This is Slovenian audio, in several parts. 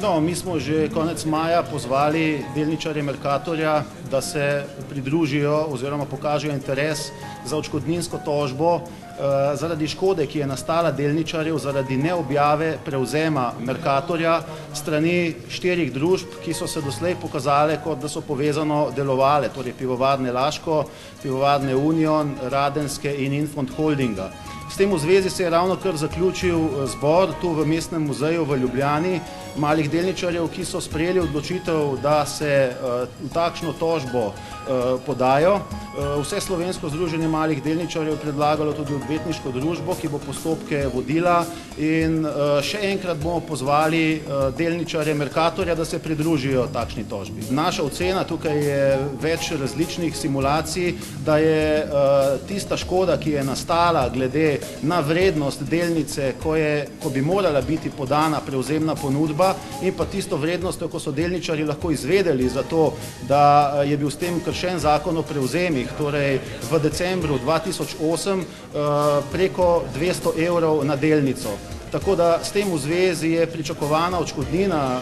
No, mi smo že konec maja pozvali delničarje Mercatorja, da se pridružijo oziroma pokažejo interes za odškodninsko tožbo zaradi škode, ki je nastala delničarjev zaradi neobjave prevzema Mercatorja strani 4 družb, ki so se doslej pokazale, kot da so povezano delovale, torej Pivovarne Laško, Pivovarne Union, Radenske in Infond Holdinga. S tem v zvezi se je ravno kar zaključil zbor tu v Mestnem muzeju v Ljubljani malih delničarjev, ki so sprejeli odločitev, da se v takšno tožbo podajo. Vse slovensko združenje malih delničarjev je predlagalo tudi odvetniško družbo, ki bo postopke vodila, in še enkrat bomo pozvali delničarje Mercatorja, da se pridružijo takšni tožbi. Naša ocena, tukaj je več različnih simulacij, da je tista škoda, ki je nastala glede na vrednost delnice, ko bi morala biti podana prevzemna ponudba, in pa tisto vrednostjo, ko so delničarji lahko izvedeli za to, da je bil s tem kršen zakon o prevzemih, torej v decembru 2008 preko 200 evrov na delnico. Tako da s tem v zvezi je pričakovana odškodnina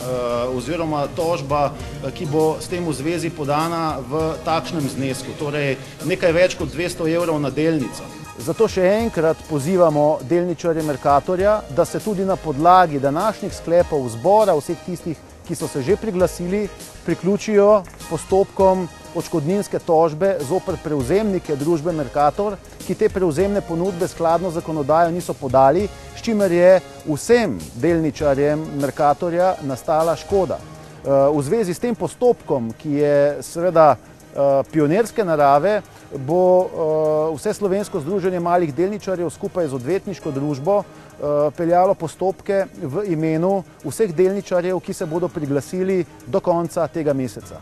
oziroma tožba, ki bo s tem v zvezi podana v takšnem znesku, torej nekaj več kot 200 evrov na delnico. Zato še enkrat pozivamo delničarje Mercatorja, da se tudi na podlagi današnjih sklepov zbora vseh tistih, ki so se že priglasili, priključijo postopkom odškodninske tožbe zoper prevzemnike družbe Mercator, ki te prevzemne ponudbe skladno z zakonodajo niso podali, s čimer je vsem delničarjem Mercatorja nastala škoda. V zvezi s tem postopkom, ki je seveda pionirske narave, bo vse slovensko združenje malih delničarjev skupaj z odvetniško družbo peljalo postopke v imenu vseh delničarjev, ki se bodo priglasili do konca tega meseca.